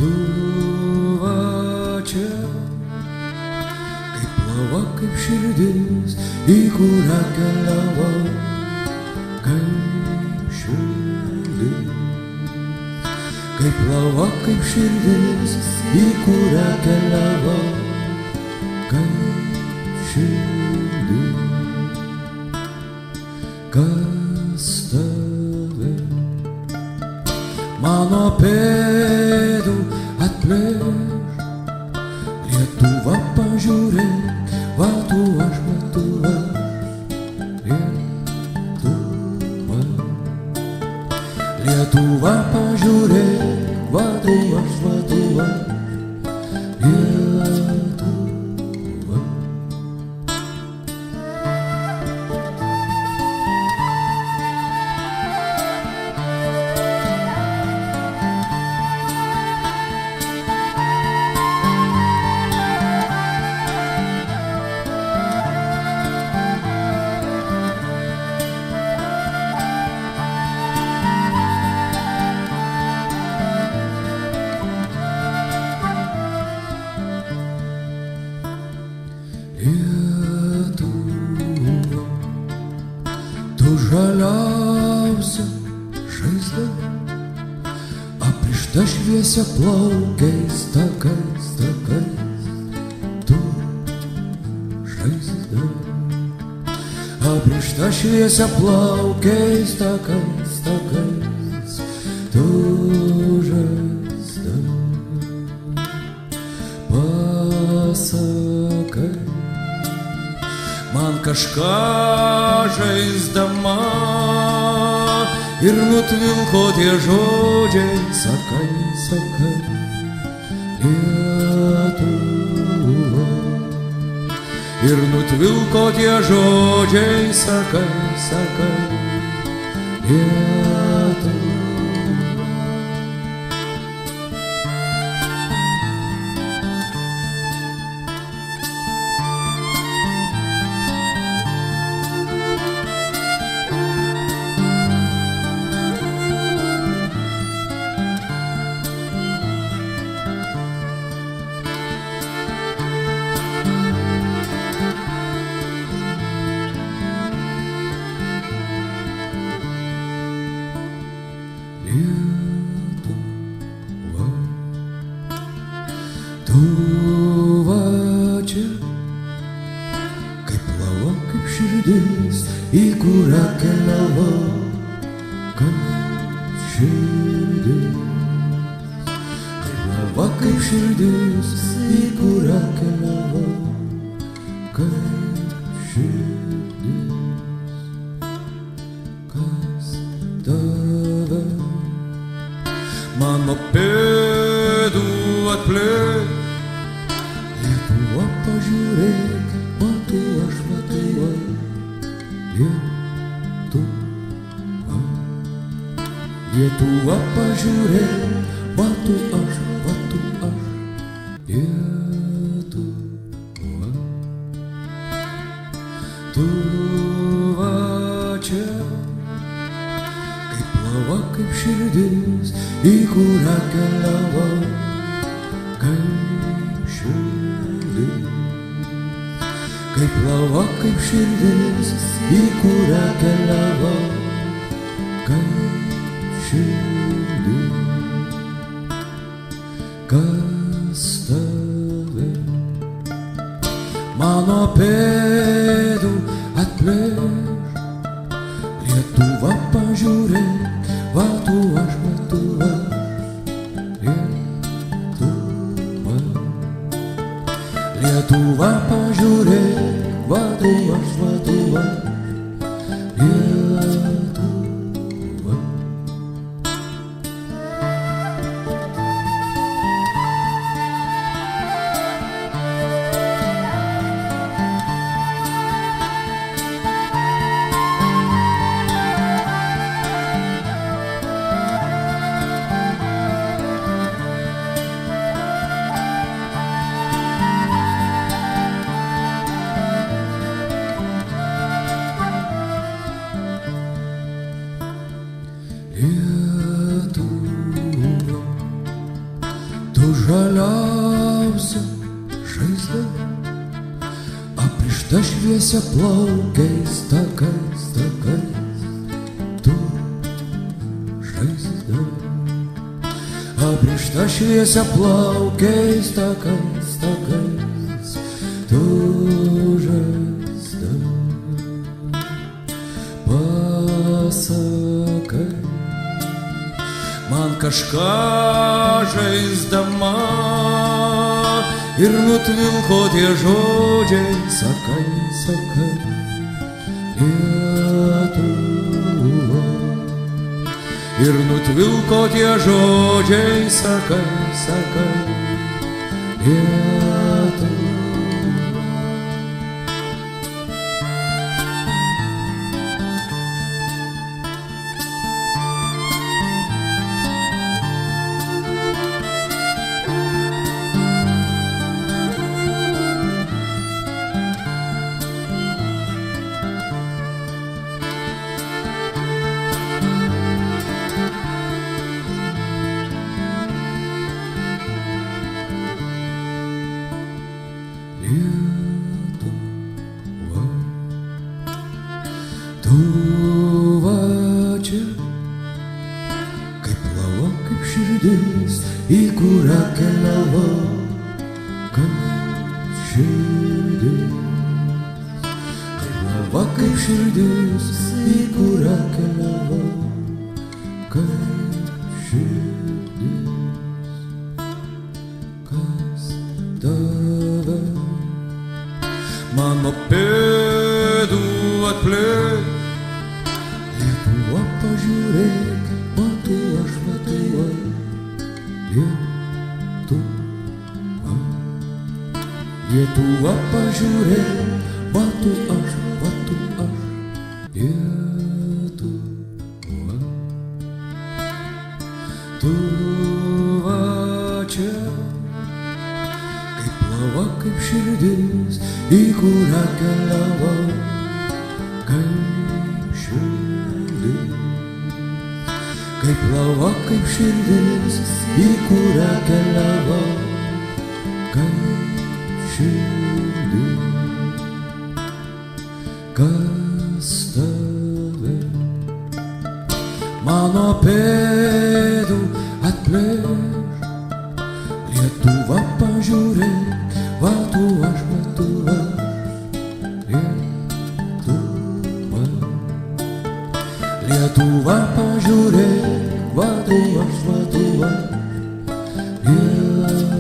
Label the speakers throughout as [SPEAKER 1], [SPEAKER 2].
[SPEAKER 1] Lietuva čia, kaip lava, kaip širdis, į kurią keliavau, kaip širdis. Kaip lava, kaip širdis, į kurią keliavau, kaip širdis. Kas tave mano pėdų atplėš, Lietuva pažiūrėk, va tu aš, Lietuva, Lietuva. Lietuva pažiūrėk, va tu aš, Lietuva, Lietuva. Lietuva, tu žaliausia žaizda, aprišta šviesia plaukiais takais, takais. Tu žaizda, aprišta šviesia plaukiais takais, takais. Tu žaizda, pasakai man kažką žaisdama ir nutvilko tie žodžiai, sakai, sakai, Lietuva. Ir nutvilko tie žodžiai, sakai, sakai, Lietuva. Lietuva, tu va čia, kaip lava, kaip širdis, į kurią keliavau, kaip širdis. Kaip lava, kaip širdis, į kurią keliavau, kaip širdis. Kas tave mano pėdų atplėš, Lietuva pažiūrėk, va tu aš, Lietuva, Lietuva. Lietuva pažiūrėk, va tu aš, Lietuva. Tu va čia, kaip lava, kaip širdis, į kurią keliavau, kaip širdis. Kaip lava, kaip širdis, į kurią keliavau, kaip širdis. Kas tave mano pėdų atplėš, Lietuva pažiūrėk, va tu aš, Lietuva, Lietuva. Lietuva pažiūrėk, va tu aš, Lietuva, Lietuva. žaliausia žaizda, aprišta šviesia plaukiais takais, takais, tu žaizda, aprišta šviesia plaukiais takais, takais, tu žaizda. Pasakai man kažką žaisdama ir nutvilko tie žodžiai, sakai, sakai, Lietuva. Ir nutvilko tie žodžiai, sakai, sakai, Lietuva. Lietuva, tu va čia, kaip lava, kaip širdis, į kurią keliavau, kaip širdis. Kaip lava, kaip širdis, į kurią keliavau, kaip širdis. Kas tave mano pėdų atplėš? Lietuva, pažiūrėk, matau aš, Lietuva, Lietuva. Lietuva, pažiūrėk, matau aš, Lietuva. Tu va čia, kaip lava, kaip širdis, į kurią keliavau, kaip širdis. Kaip lava, kaip širdis, į kurią keliavau, kaip širdis. Kas tave mano pėdų atplėš? Lietuva, pažiūrėk, va tu aš, Lietuva, Lietuva. Lietuva, pažiūrėk, va tu aš, Lietuva, Lietuva.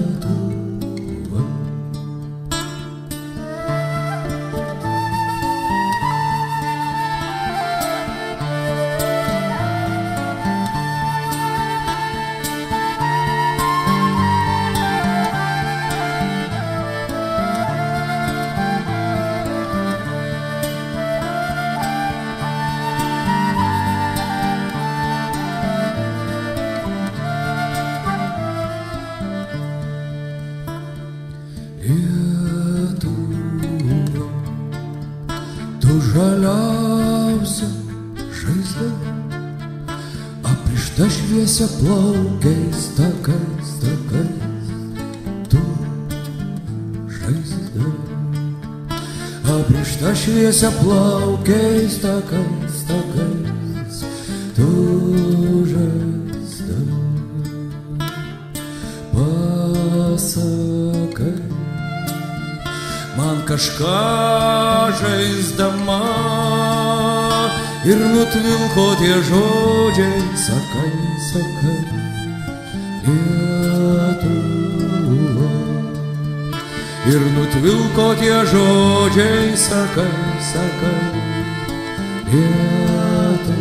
[SPEAKER 1] Lietuva, tu žaliausia žaizda, aprišta šviesia plaukiais takais, takais, tu žaizda, aprišta šviesia plaukiais takais, takais, tu žaizda. Pasakai man kažką žaisdama ir nutvilko tie žodžiai, sakai, sakai, Lietuva. Ir nutvilko tie žodžiai, sakai, sakai, Lietuva.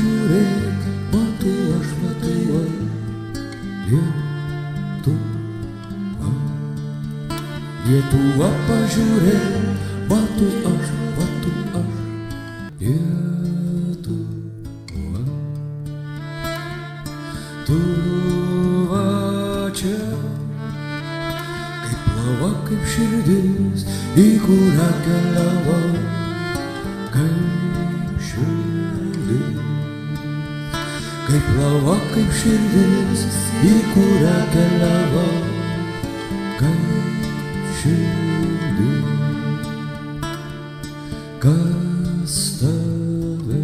[SPEAKER 1] pažiūrėk, matu aš Lietuva, Lietuva. Lietuva pažiūrėk, matu aš Lietuva. Tu va čia, kaip lava, kaip širdis, į kurią keliavau, kaip širdis. Kaip lava, kaip širdis, į kurią keliavau, kaip širdis. Kas tave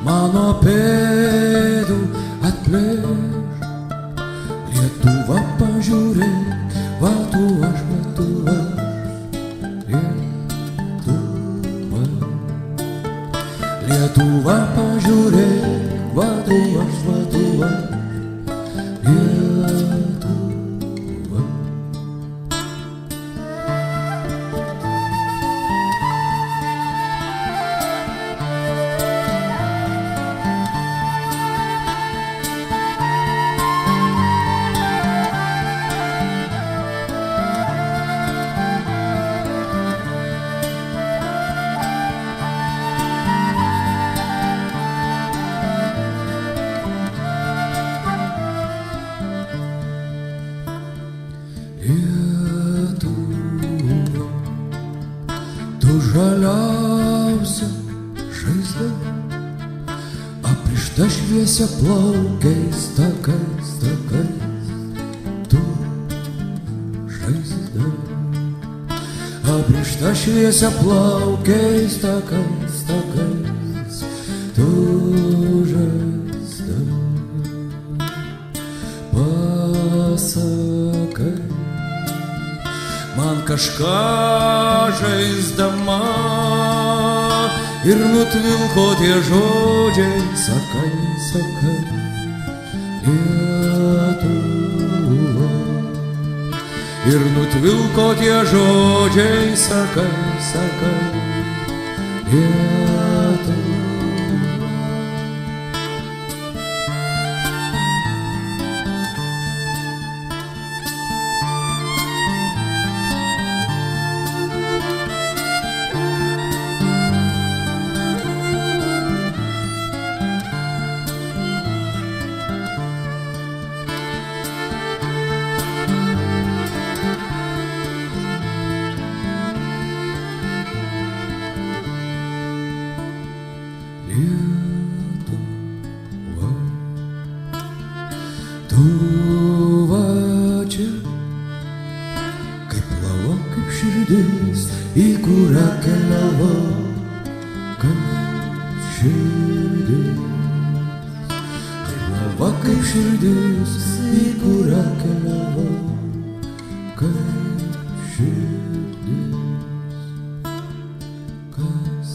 [SPEAKER 1] mano pėdų atplėš? Lietuva pažiūrėk, va tu aš, Lietuva, Lietuva. Lietuva pažiūrėk, va tu aš, Lietuva, Lietuva. Lietuva, tu žaliausia žaizda, aprišta šviesia plaukiais takais, takais. Tu žaizda, aprišta šviesia plaukiais takais, takais. Tu žaizda, pasakai man kažką žaisdama ir nutvilko tie žodžiai, sakai, sakai, Lietuva. Ir nutvilko tie žodžiai, sakai, sakai, Lietuva. Lietuva, tu va čia, kaip lava, kaip širdis, į kurią keliavau, kaip širdis. Kaip lava, kaip širdis, į kurią keliavau, kaip širdis. Kas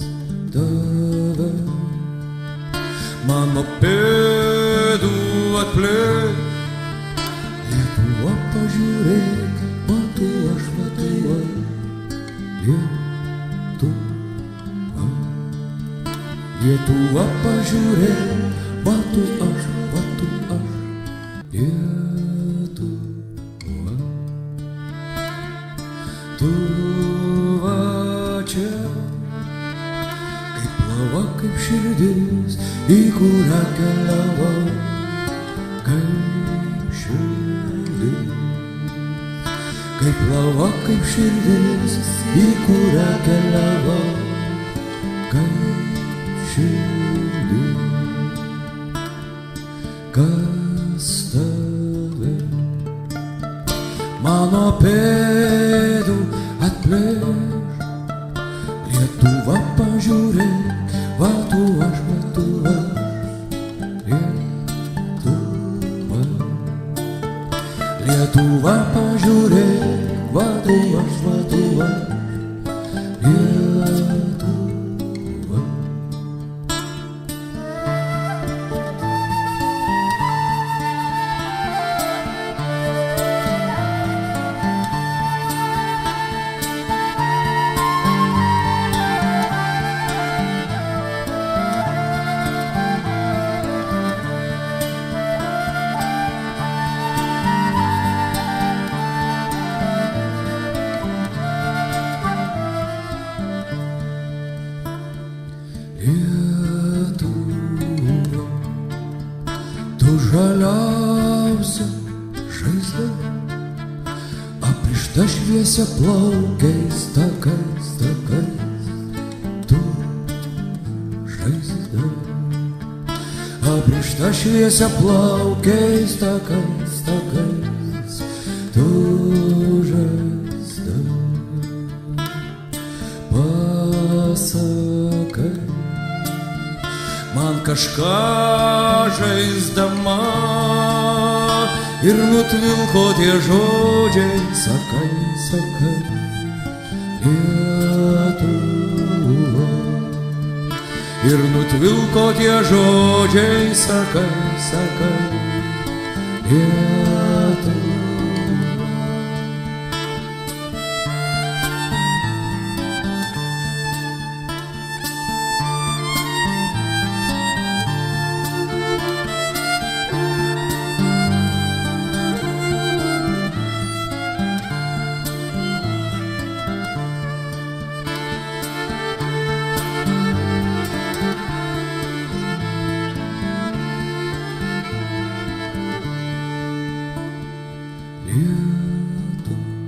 [SPEAKER 1] tave mano pėdų atplėš? Lietuva pažiūrėk, matu aš Lietuva, Lietuva. Lietuva pažiūrėk, matu aš Lietuva, Lietuva. Tu va čia, kaip lava, kaip širdis, į kurią keliavau, kaip širdis. Kaip lava, kaip širdis, į kurią keliavau, kaip širdis. Kas tave mano pėdų atplėš? Lietuva pažiūrėk, va tu aš Lietuva, Lietuva. Lietuva pažiūrėk, va tu aš Lietuva, Lietuva. Lietuva, tu žaliausia žaizda, aprišta šviesia plaukiais takais, takais, tu žaizda, aprišta šviesia plaukiais takais, takais, tu žaizda. Pasakai man kažką žaisdama ir nutvilko tie žodžiai, sakai, sakai, Lietuva. Ir nutvilko tie žodžiai, sakai, sakai, Lietuva.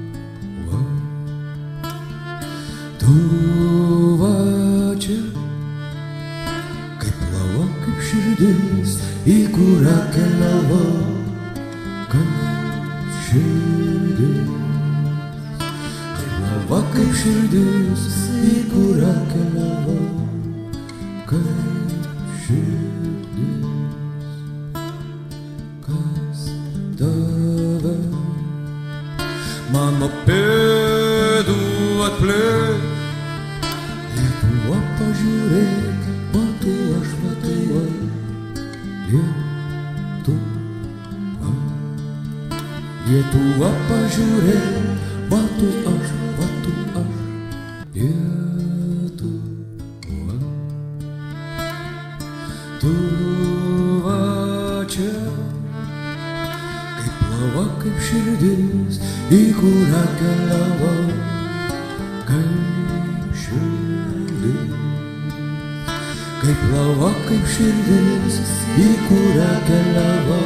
[SPEAKER 1] Lietuva, tu va čia, kaip lava, kaip širdis, į kurią keliavo, kaip širdis. Kaip lava, kaip širdis, į kurią keliavo, kaip širdis. Kas tave mano pėdų atplėš? Lietuva, pažiūrėk, matau aš, matau aš, Lietuva. Lietuva, pažiūrėk, matau aš, Lietuva. Tu va čia, kaip lava, kaip širdis, į kurią keliavo, kaip širdis. Kaip lava, kaip širdis, į kurią keliavo,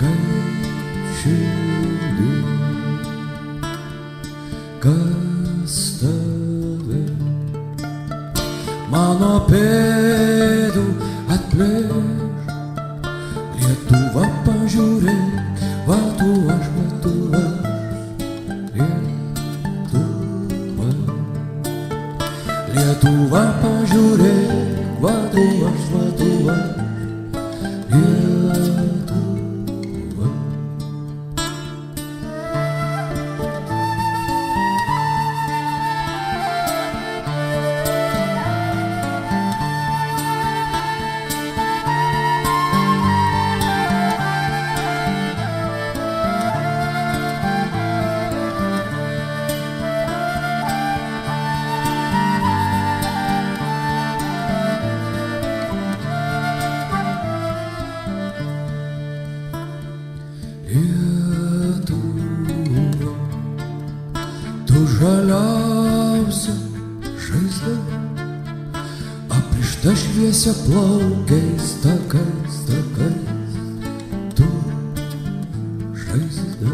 [SPEAKER 1] kaip širdis. Kas tave mano pėdų atplėš? Lietuva, pažiūrėk, va tu aš, Lietuva. Lietuva, pažiūrėk, va tu aš, Lietuva. Lietuva, tu žaliausia žaizda, aprišta šviesia plaukiais takais, takais, tu žaizda,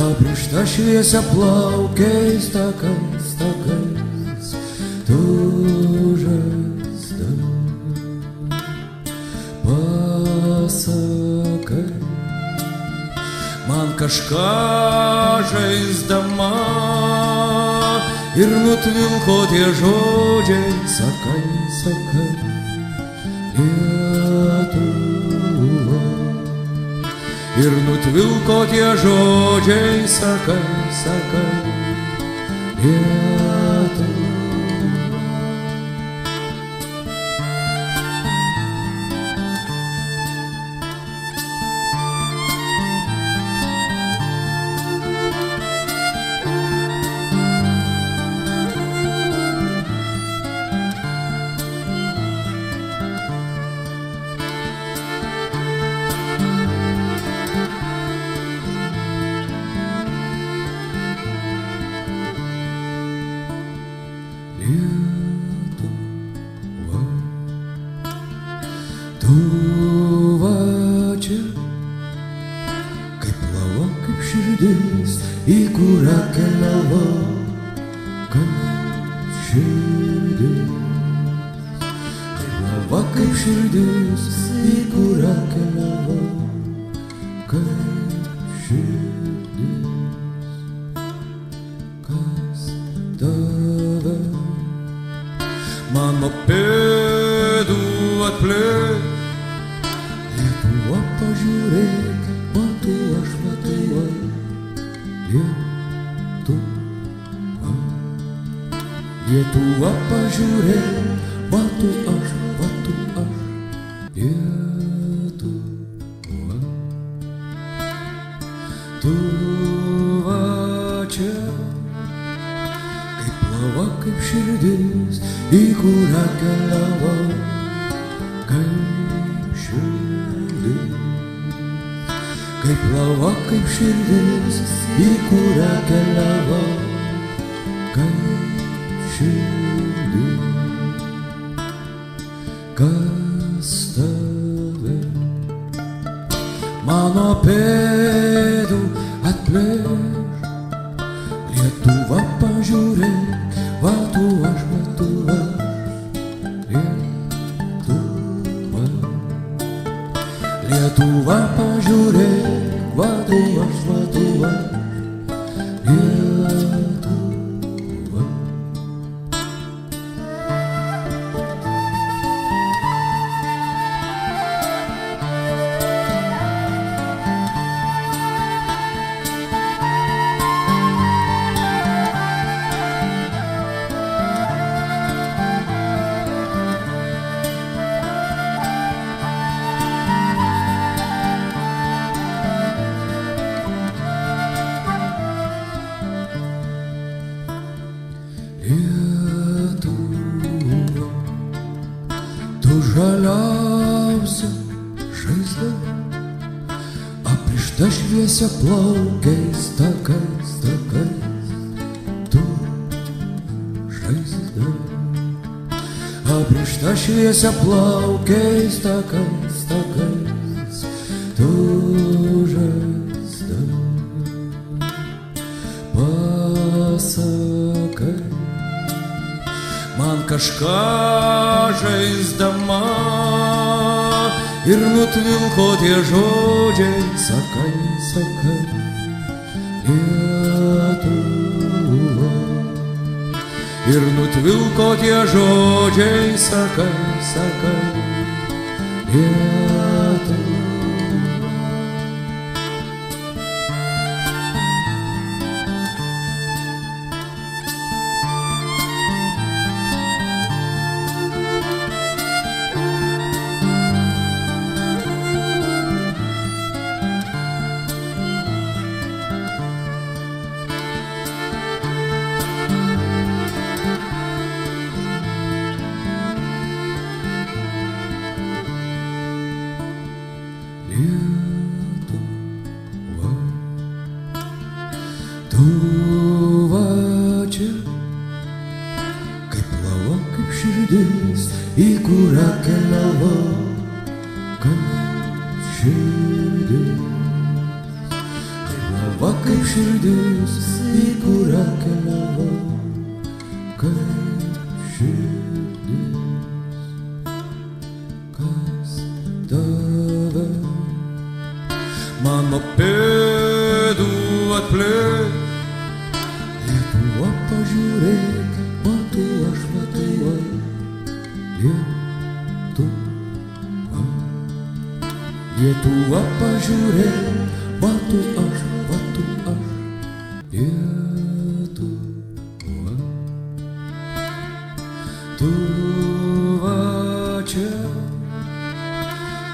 [SPEAKER 1] aprišta šviesia plaukiais takais, takais, tu žaizda. Pasakai man kažką žaisdama ir nutvilko tie žodžiai, sakai, sakai, Lietuva. Ir nutvilko tie žodžiai, sakai, sakai, Lietuva. Tu va čia, kaip lava, kaip širdis, į kurią keliavo, kaip širdis. Kaip lava, kaip širdis, į kurią keliavo, kaip širdis. Kas tave mano pėdų atplėš? Lietuva, pažiūrėk, matau aš, Lietuva, Lietuva. Lietuva, pažiūrėk, matau aš, Lietuva. Tu va čia, kaip lava, kaip širdis, į kurią keliavo, kaip širdis. Kaip lava, kaip širdis, į kurią keliavo, kaip širdis. Kas tave mano pėdų atplėš? Lietuva, pažiūrėk, va tu aš, Lietuva, Lietuva. Lietuva, pažiūrėk, va tu aš, Lietuva, Lietuva. Lietuva, tu žaliausia žaizda, aprišta šviesia plaukiais takais, takais. Tu žaizda, aprišta šviesia plaukiais takais, takais. Tu žaizda, pasakai man kažką žaisdama ir nutvilko tie žodžiai, sakai, sakai, Lietuva. Ir nutvilko tie žodžiai, sakai, sakai, Lietuva. Lietuva, tu va čia, kaip lava, kaip širdis, į kurią keliavo, kaip širdis. Kaip lava, kaip širdis, į kurią keliavo, kaip širdis. Kas tave mano pėdų atplėš? Lietuva, pažiūrėk, matau aš, Lietuva, Lietuva. Lietuva, pažiūrėk, matau aš, Lietuva, Lietuva. Tu va čia,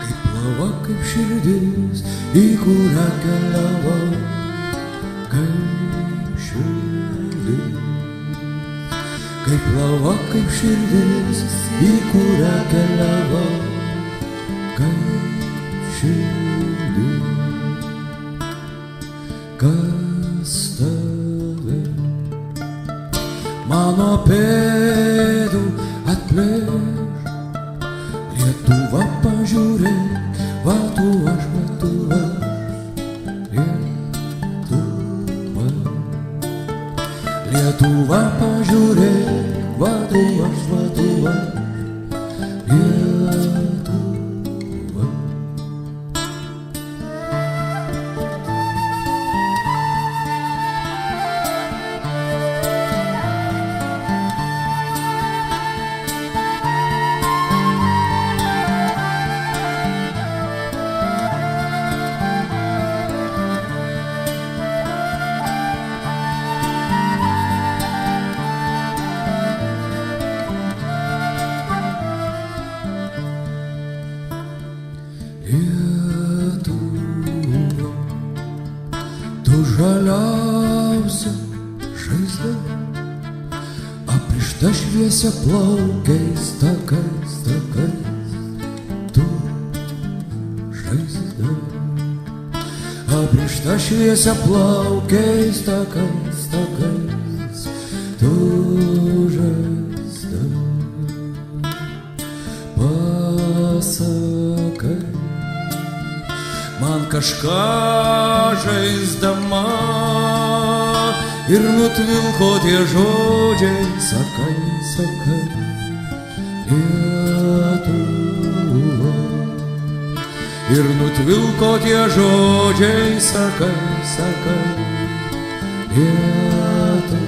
[SPEAKER 1] kaip lava, kaip širdis, į kurią keliavo, kaip širdis. Kaip lava, kaip širdis, į kurią keliavo, kaip širdis. Kas tave mano pėdų atplėš? Lietuva pažiūrėk, va tu aš, Lietuva. Lietuva pažiūrėk, va tu aš, Lietuva. Lietuva, tu žaliausia žaizda, aprišta šviesia plaukiais takais, takais. Tu žaizda, aprišta šviesia plaukiais takais, takais. Tu žaizda, pasakai man kažką žaisdama ir nutvilko tie žodžiai, sakai, sakai, Lietuva. Ir nutvilko tie žodžiai, sakai, sakai, Lietuva.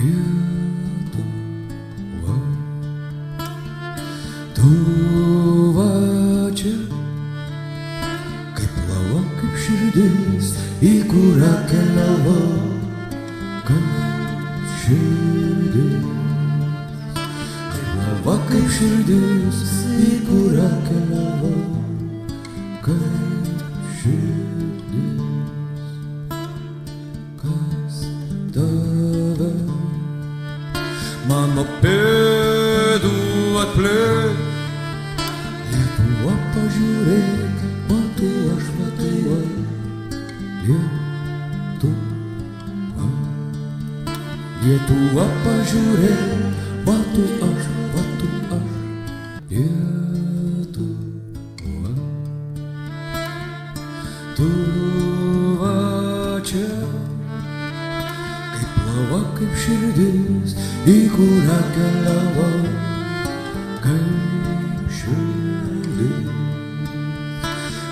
[SPEAKER 1] Lietuva, tu va čia, kaip lava, kaip širdis, į kurią keliavau, kaip širdis. Kaip lava, kaip širdis, į kurią keliavau, kaip širdis. Kas tave mano pėdų atplėš? Lietuva pažiūrėk, va tu aš, Lietuva. Lietuva, Lietuva pažiūrėk, va tu aš, Lietuva. Tu va čia, kaip lava, kaip širdis, į kurią keliavau, kaip širdis.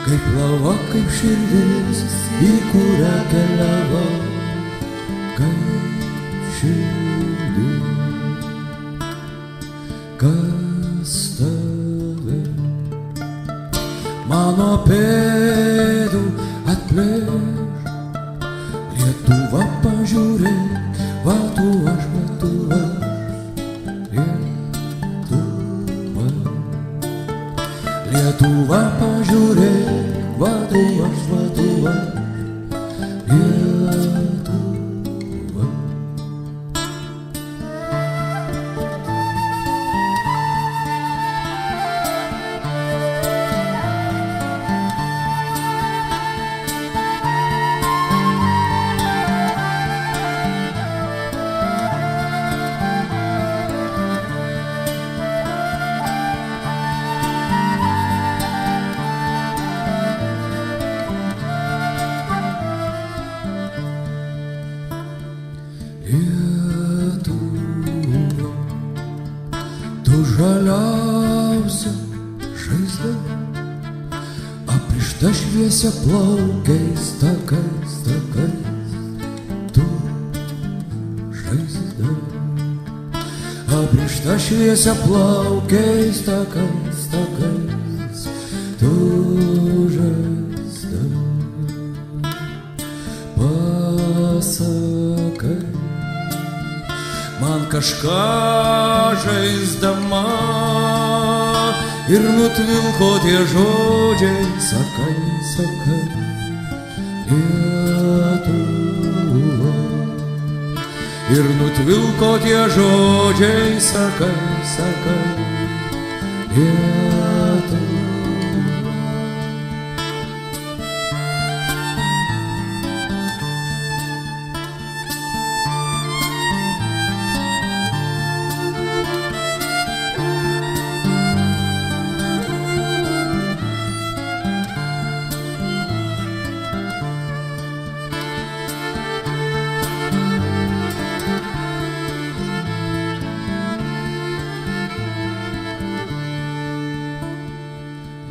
[SPEAKER 1] Kaip lava, kaip širdis, į kurią keliavau, kaip širdis. Kas tave mano pėdų atplėš? Lietuva pažiūrėk, va tu aš, Lietuva. Lietuva, Lietuva pažiūrėk, va tu aš, Lietuva. Lietuva. Lietuva, tu žaliausia žaizda, aprišta šviesia plaukiais takais, takais. Tu žaizda, aprišta šviesia plaukiais takais, takais. Tu žaizda, pasakai man kažką žaisdama ir nutvilko tie žodžiai, sakai, sakai, Lietuva. Ir nutvilko tie žodžiai, sakai, sakai, Lietuva.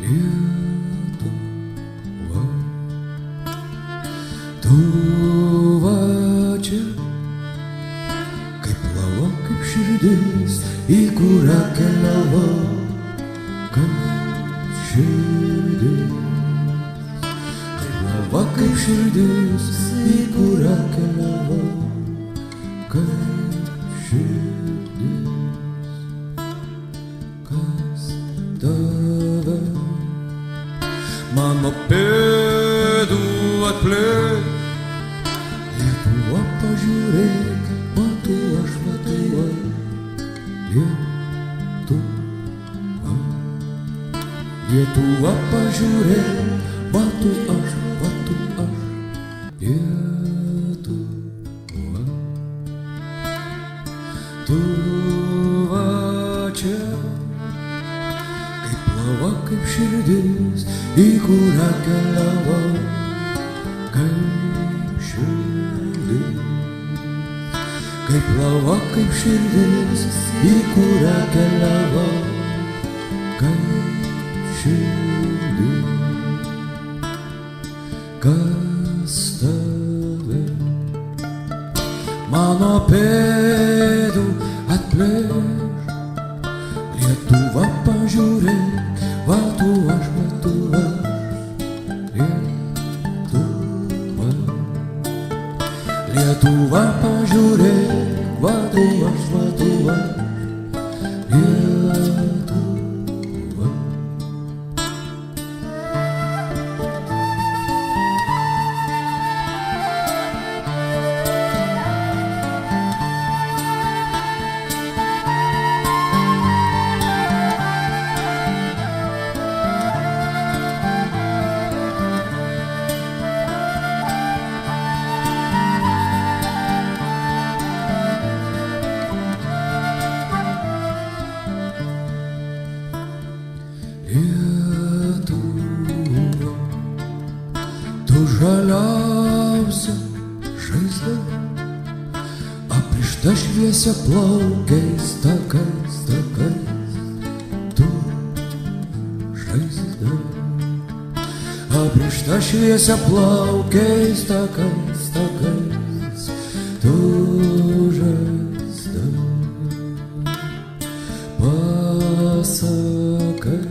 [SPEAKER 1] Lietuva, tu va čia, kaip lava, kaip širdis, į kurią keliavo, kaip širdis. Kaip lava, kaip širdis, į kurią keliavo, kaip širdis. Kas tave mano pėdų atplėš? Lietuva, pažiūrėk, matau aš, matau aš. Lietuva, Lietuva, pažiūrėk, matau aš, matau aš. Lietuva, tu va čia, kaip lava, kaip širdis, į kurią keliavo, kaip širdis. Kaip lava, kaip širdis, į kurią keliavo, kaip širdis. Kas tave mano pėdų atplėš? Lietuva, pažiūrėk, va tu aš, Lietuva. Lietuva, pažiūrėk, va tu aš, Lietuva. Lietuva, tu žaliausia žaizda, aprišta šviesia plaukiais takais, takais. Tu žaizda, aprišta šviesia plaukiais takais, takais. Tu žaizda, pasakai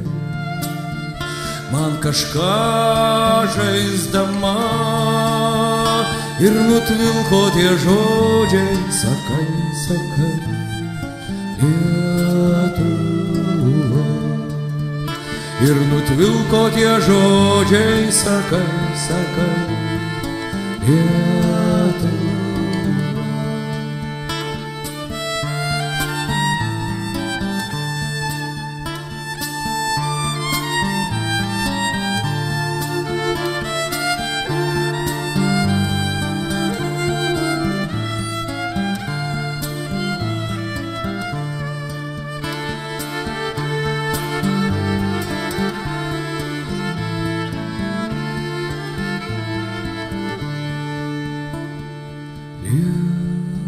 [SPEAKER 1] man kažką žaisdama ir nutvilko tie žodžiai, sakai, sakai, Lietuva. Ir nutvilko tie žodžiai, sakai, sakai, Lietuva.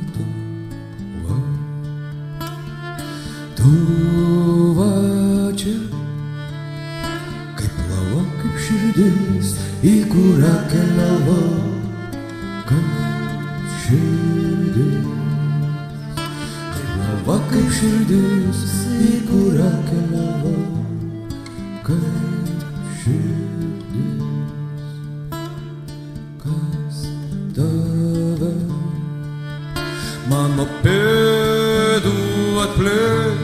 [SPEAKER 1] Lietuva, tu va čia, kaip lava, kaip širdis, į kurią keliavo, kaip širdis. Kaip lava, kaip širdis, į kurią keliavo, kaip širdis. Kas tave mano pėdų atplėš?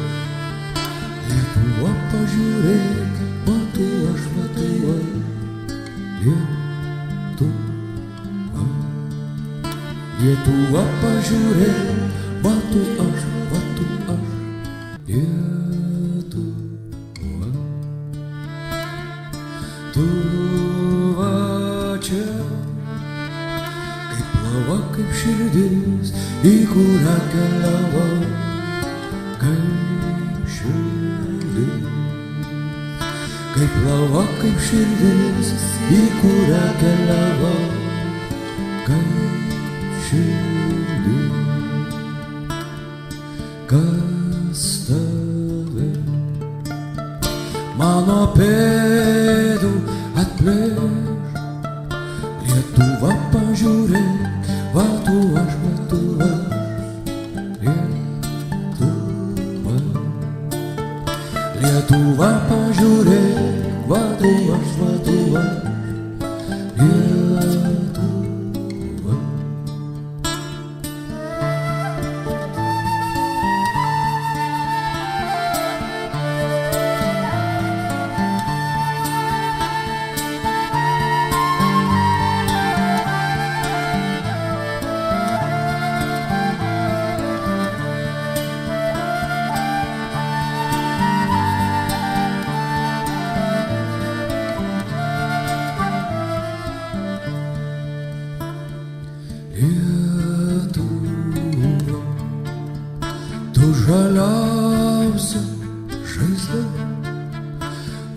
[SPEAKER 1] Lietuva, Lietuva pažiūrėk, matau aš Lietuvą. Lietuva. Lietuva pažiūrėk, matau aš Lietuva. Tu va čia, kaip plava, kaip širdis, į kurią keliavau, kaip širdis. Kaip plava, kaip širdis, į kurią keliavau, kaip širdis. Kas tave mano pėdų atplėš? Lietuva pažiūrėk, va tu aš Lietuva. Lietuva. Lietuva pažiūrėk, va tu aš Lietuva. Lietuva. Lietuva, tu žaliausia žaizda,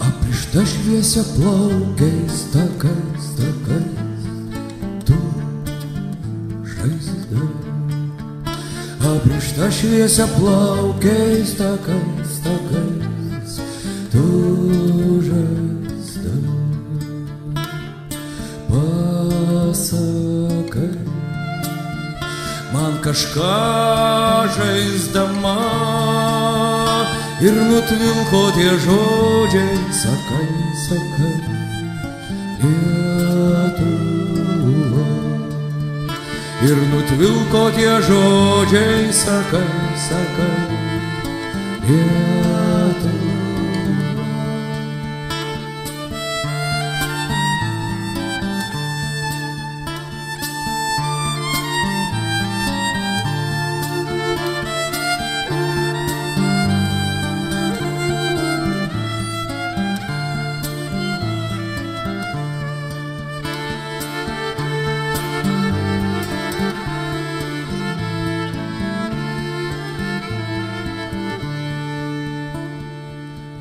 [SPEAKER 1] aprišta šviesia plaukiais takais, takais. Tu žaizda, aprišta šviesia plaukiais takais, takais. Tu žaizda, pasakai man kažką žaisdama ir nutvilko tie žodžiai, sakai, sakai, Lietuva. Ir nutvilko tie žodžiai, sakai, sakai, Lietuva.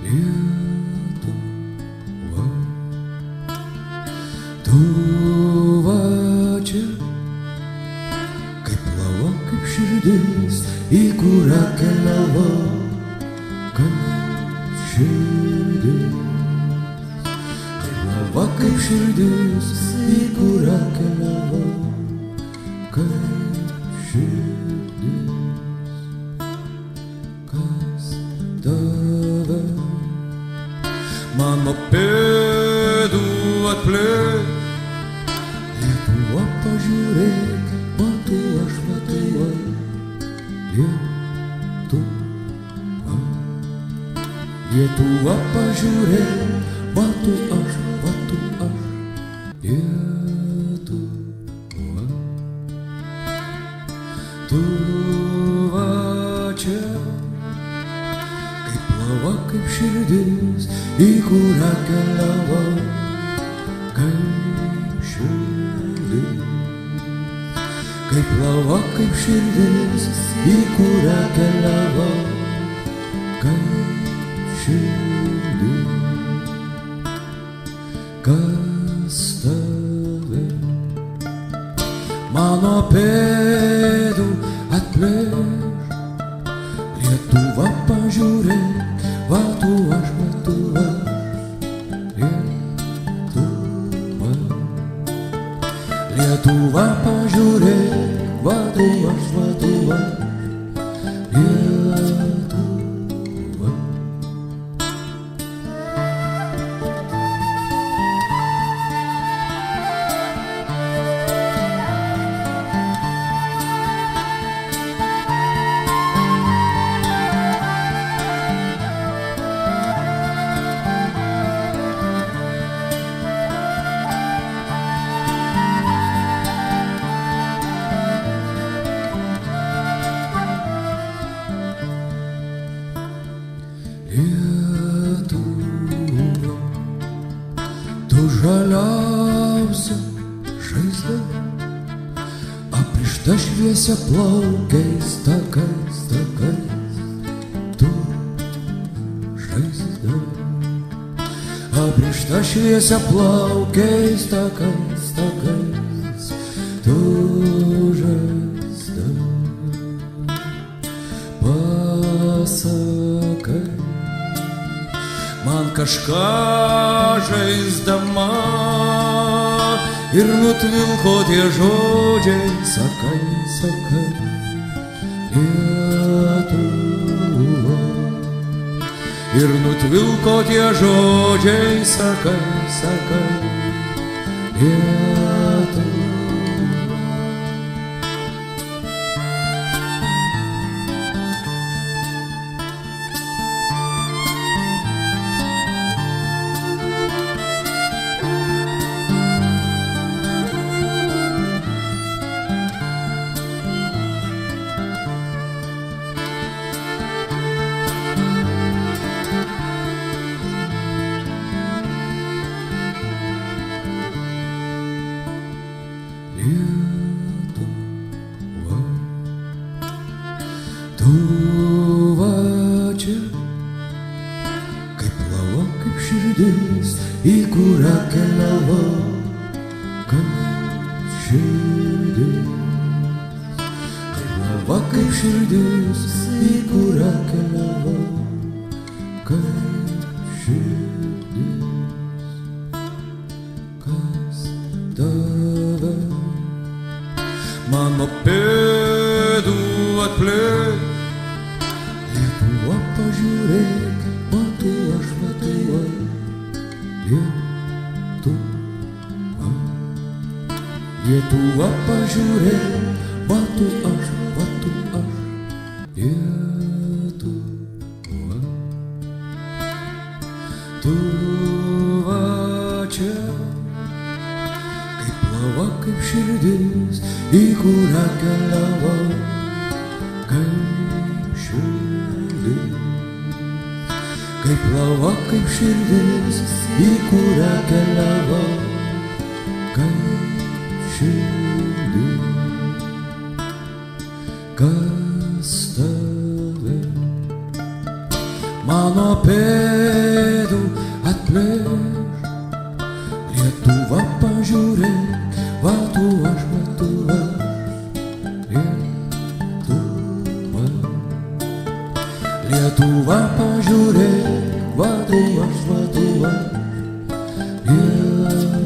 [SPEAKER 1] Lietuva, tu va čia, kaip plava, kaip širdis, į kurią keliavau, kaip širdis. Kaip plava, kaip širdis, į kurią keliavau, kaip širdis. Kas tave mano pėdų atplėš? Lietuva pažiūrėk, matau aš Lietuvą. Lietuva. Lietuva pažiūrėk, matau aš Lietuvą. Lietuva. Tu va čia, kaip plava, kaip širdis, į kurią keliavau, kaip širdis. Kaip plava, kaip širdis, į kurią keliavau, kaip širdis. Kas tave mano pėdų atplėš? Lietuva pažiūrėk, va tu aš Lietuva. Lietuva. Lietuva pažiūrėk, va tu aš Lietuva. Lietuva. žaliausia žaizda, aprišta šviesia plaukiais takais, takais, tu žaizda, aprišta šviesia plaukiais takais, takais, tu žaizda. Pasakai man kažką žaisdama ir nutvilko tie žodžiai, sakai, sakai, Lietuva. Ir nutvilko tie žodžiai, sakai, sakai, Lietuva. Lietuva, tu va čia, kaip lava, kaip širdis, į kurią keliavau, kaip širdis. Kaip lava, kaip širdis, į kurią keliavau, kaip širdis. Kas tave mano pėdų atplėš? Lietuva, pažiūrėk, matau aš, Lietuva, Lietuva. Lietuva, pažiūrėk, matau aš, Lietuva. Tu va čia, kaip lava, kaip širdis, į kurią keliavau, kaip širdis. Kaip lava, kaip širdis, į kurią keliavau, kaip širdis. Kas tave mano pėdų atplėš? Lietuva, pažiūrėk, va tu aš, Lietuva, Lietuva. Lietuva, pažiūrėk, va tu aš, Lietuva, Lietuva.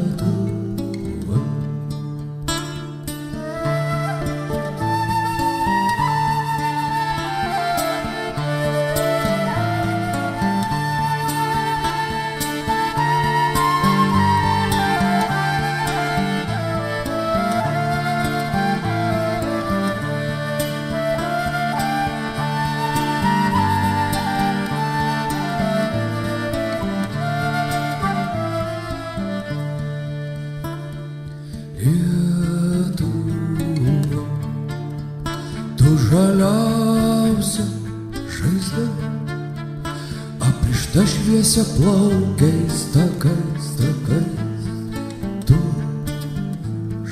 [SPEAKER 1] Lietuva, tu žaliausia žaizda, aprišta šviesia plaukiais takais, takais, tu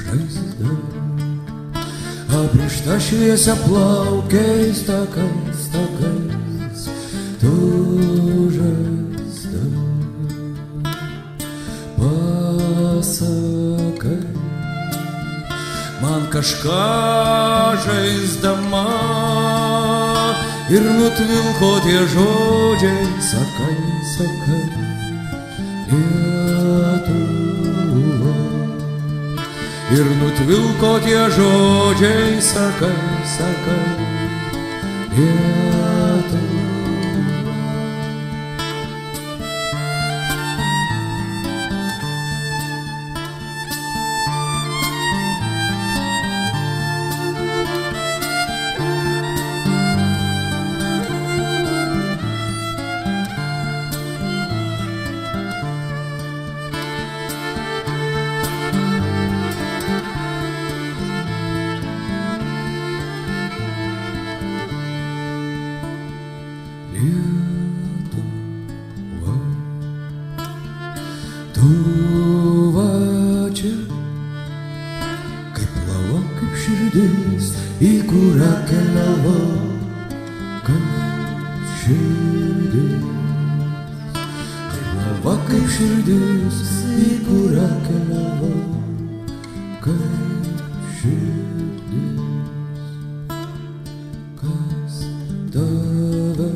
[SPEAKER 1] žaizda, aprišta šviesia plaukiais takais, takais, tu žaizda. Pasakai man kažką žaisdama ir nutvilko tie žodžiai, sakai, sakai, Lietuva. Ir nutvilko tie žodžiai, sakai, sakai, Lietuva. Lietuva, tu plava kaip širdis, į kurią keliavo, kaip širdis. Kas tave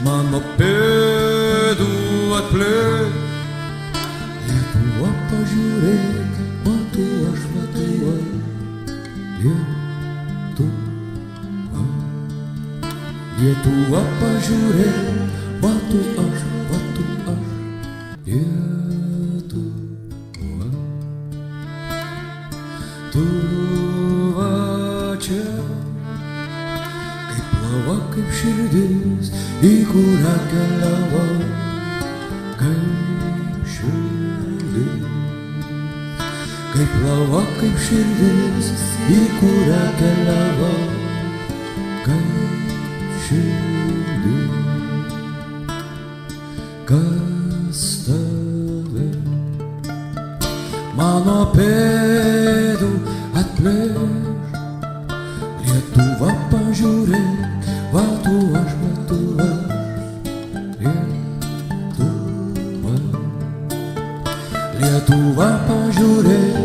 [SPEAKER 1] mano pėdų atplėš? Lietuva, pažiūrėk, matau aš, matau aš. Lietuva, Lietuva, pažiūrėk, matau aš, matau aš. Lietuva, tu va čia, kaip plava, kaip širdis, į kurią keliavo, kaip širdis. Kaip plava, kaip širdis, į kurią keliavo, kaip širdis. Kas tave mano pėdų atplėš? Lietuva, pažiūrėk, va tu aš, Lietuva. Lietuva, pažiūrėk,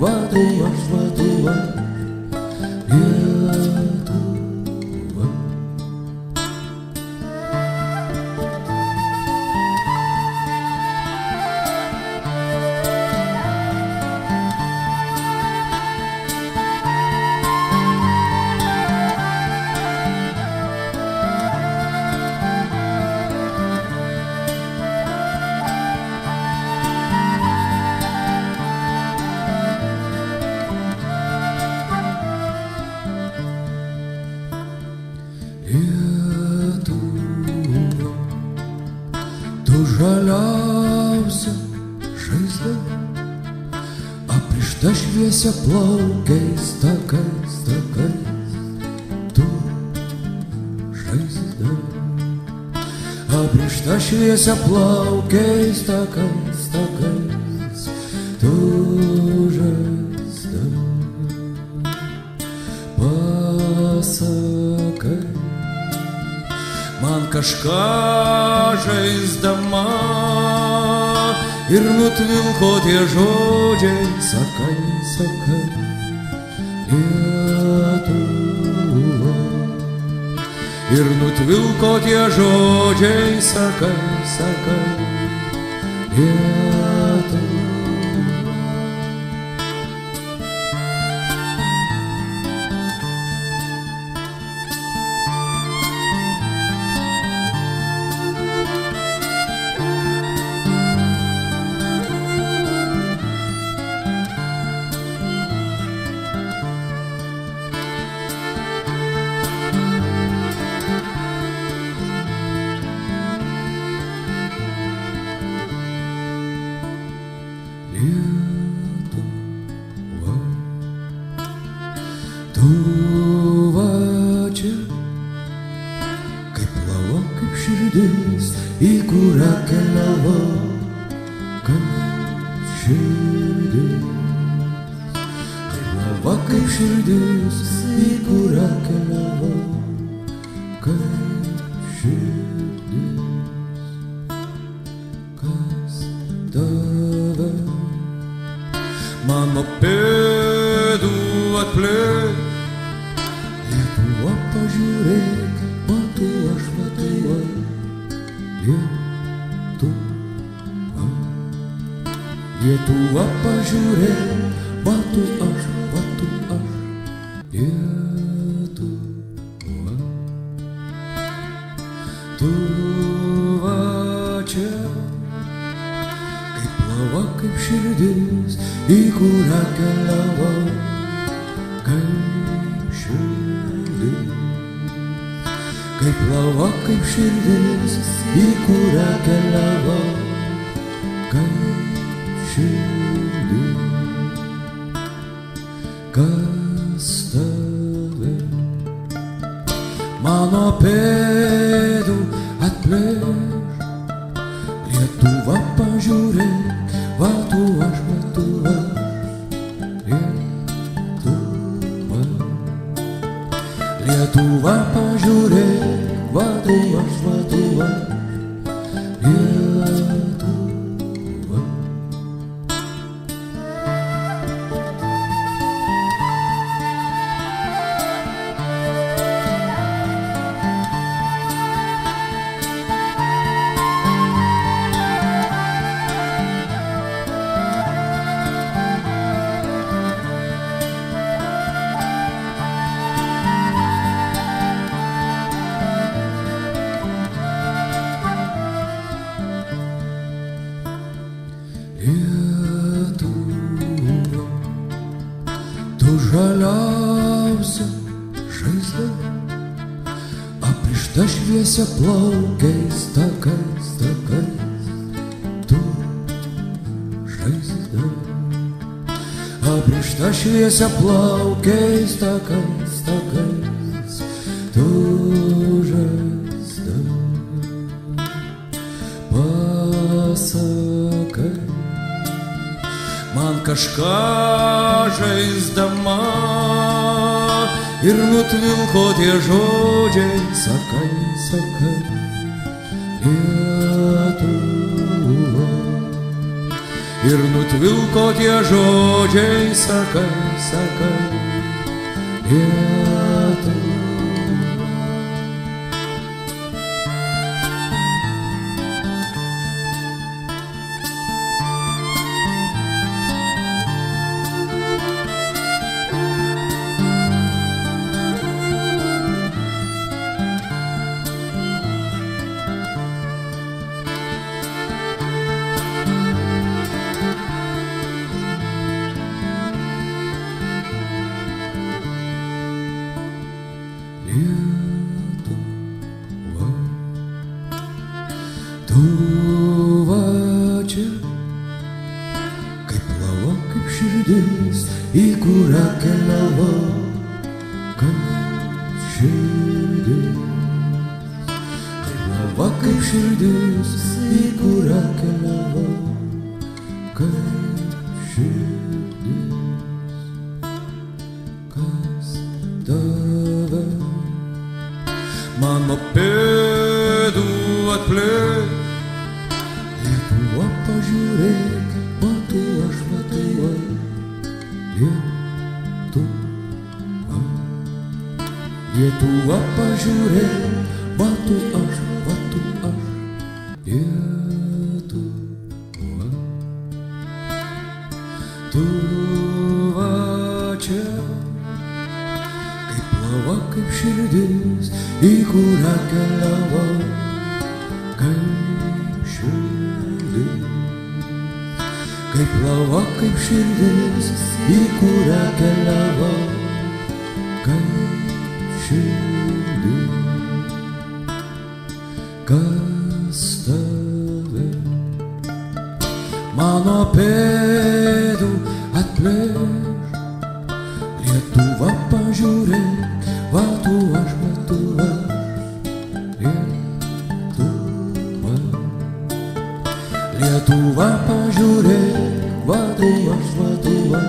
[SPEAKER 1] va tu aš, Lietuva. Lietuva. Lietuva, tu žaliausia žaizda, aprišta šviesia plaukiais takais, takais. Tu žaizda, aprišta šviesia plaukiais takais, takais. Tu žaizda, pasakai man kažką žaisdama ir nutvilko tie žodžiai, sakai, sakai, Lietuva. Ir nutvilko tie žodžiai, sakai, sakai, Lietuva. Lietuva, tu va čia, kaip plava, kaip širdis, į kurią keliavo, kaip širdis. Kaip plava, kaip širdis, į kurią keliavo, kaip širdis. Kas tave mano pėdų atplėš? Lietuva, pažiūrėk, matau aš, matau aš. Lietuva, Lietuva, pažiūrėk, matau aš, matau aš. Lietuva, tu va čia, kaip plava, kaip širdis, į kurią keliavo, kaip širdis. Kaip plava, kaip širdis, į kurią keliavo, kaip širdis. Kas tave mano pėdų atplėš? Lietuva, pažiūrėk, va tu aš, Lietuva. Lietuva, Lietuva, pažiūrėk, va tu aš, Lietuva. Lietuva. Lietuva, tu žaliausia žaizda, aprišta šviesia plaukiais takais, takais, tu žaizda, aprišta šviesia plaukiais takais, takais, tu žaizda. Pasakai man kažką žaisdama ir nutvilko tie žodžiai, sakai, sakai, Lietuva. Ir nutvilko tie žodžiai, sakai, sakai, Lietuva. Lietuva, tu va čia, kaip lava, kaip širdis, į kurią keliavo, kaip širdis. Kaip lava, kaip širdis, į kurią keliavo, kaip širdis. Kas tave mano pėdų atplėš? Lietuva, pažiūrėk, matau aš, matau aš. Lietuva, Lietuva, pažiūrėk, matau aš, matau aš. Lietuva, tu va čia, kaip lava, kaip širdis, į kurią keliavo, kaip širdis. Kaip lava, kaip širdis, į kurią keliavo, kaip širdis. Kas tave mano pėdų atplėš? Lietuva, pažiūrėk, va tu aš, Lietuva. Lietuva, pažiūrėk, va tu aš, Lietuva.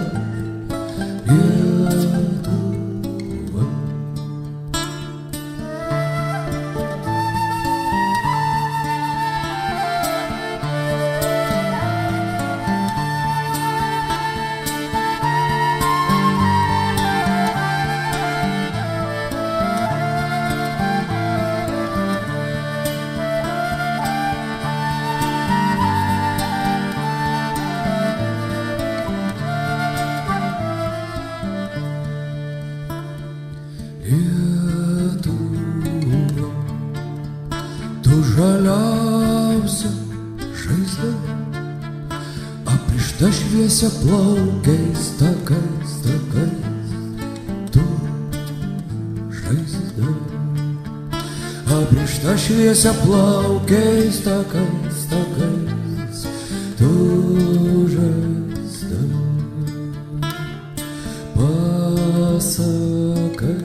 [SPEAKER 1] Lietuva, tu žaliausia žaizda, aprišta šviesia plaukiais takais, takais, tu žaizda, aprišta šviesia plaukiais takais, takais, tu žaizda. Pasakai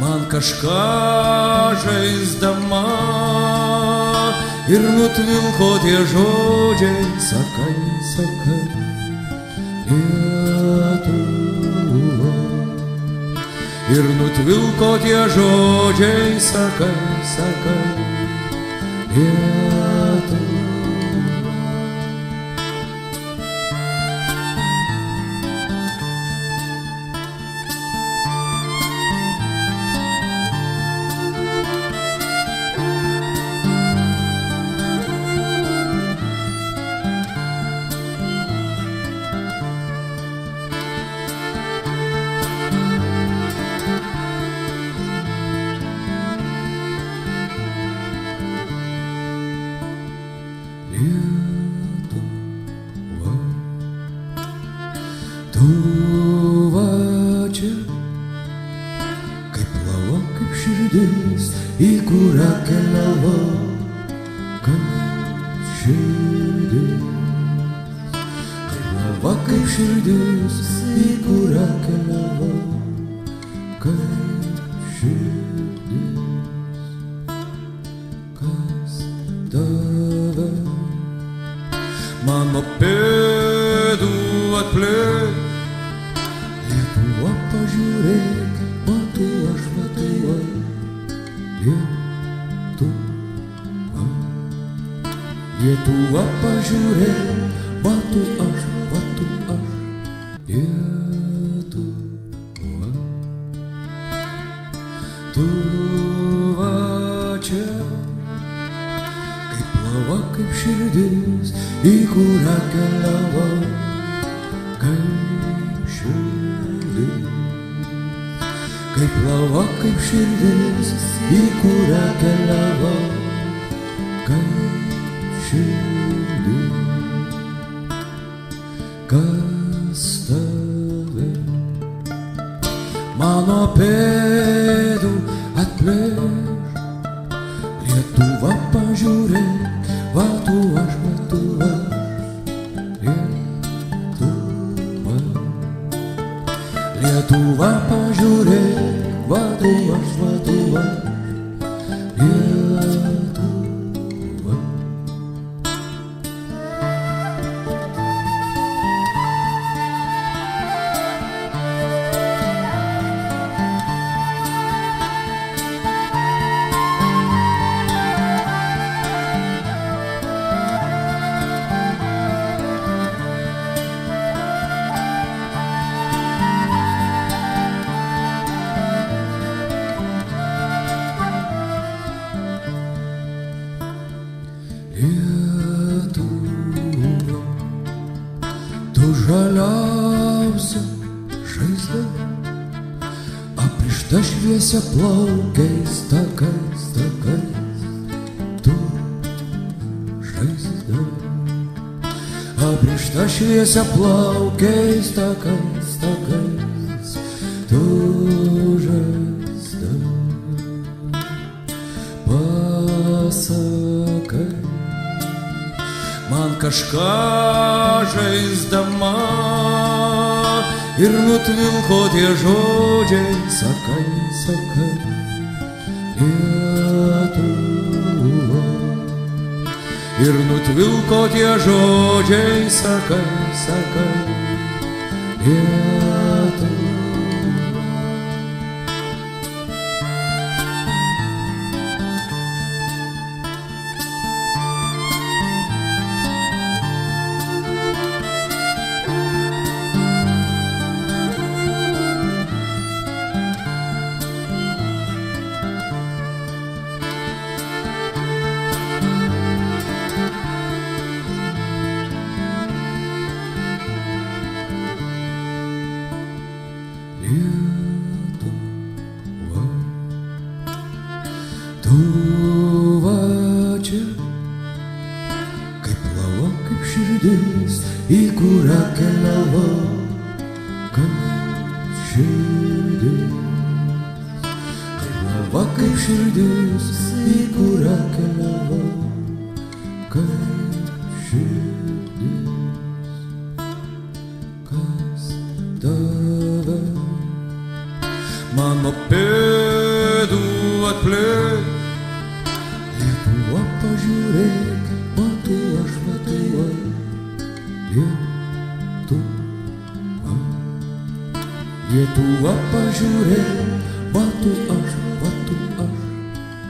[SPEAKER 1] man kažką žaisdama ir nutvilko tie žodžiai, sakai, sakai, Lietuva. Ir nutvilko tie žodžiai, sakai, sakai, Lietuva. Lietuva. širdis, kaip lava, kaip širdis, į kurią keliavau, kaip širdis. Kas tave mano pėdų atplėš? Lietuva, pažiūrėk, matau aš, Lietuva, Lietuva. Lietuva, pažiūrėk, matau aš, Lietuva. Tu va čia, kaip lava, kaip širdis, į kurią keliavau, kaip širdis. Kaip lava, kaip širdis, į kurią keliavau, kaip širdis. Kas tave mano pėdų atplėš? Lietuva, pažiūrėk, va tu aš, Lietuva, Lietuva. Lietuva, pažiūrėk, va tu aš, Lietuva, Lietuva. Lietuva, tu žaliausia žaizda, aprišta šviesia plaukiais takais, takais. Tu žaizda, aprišta šviesia plaukiais takais, takais. Tu žaizda, pasakai man kažką žaisdama ir nutvilko tie žodžiai, sakai, sakai, Lietuva. Ir nutvilko tie žodžiai, sakai, sakai, Lietuva. Lietuva, tu va čia, kaip lava, kaip širdis, į kurią keliavau, kaip širdis. Kaip lava, kaip širdis, į kurią keliavau, kaip širdis. Kas tave mano pėdų atplėš? Lietuva, pažiūrėk, matau aš, Lietuva, Lietuva. Lietuva, pažiūrėk, matau aš,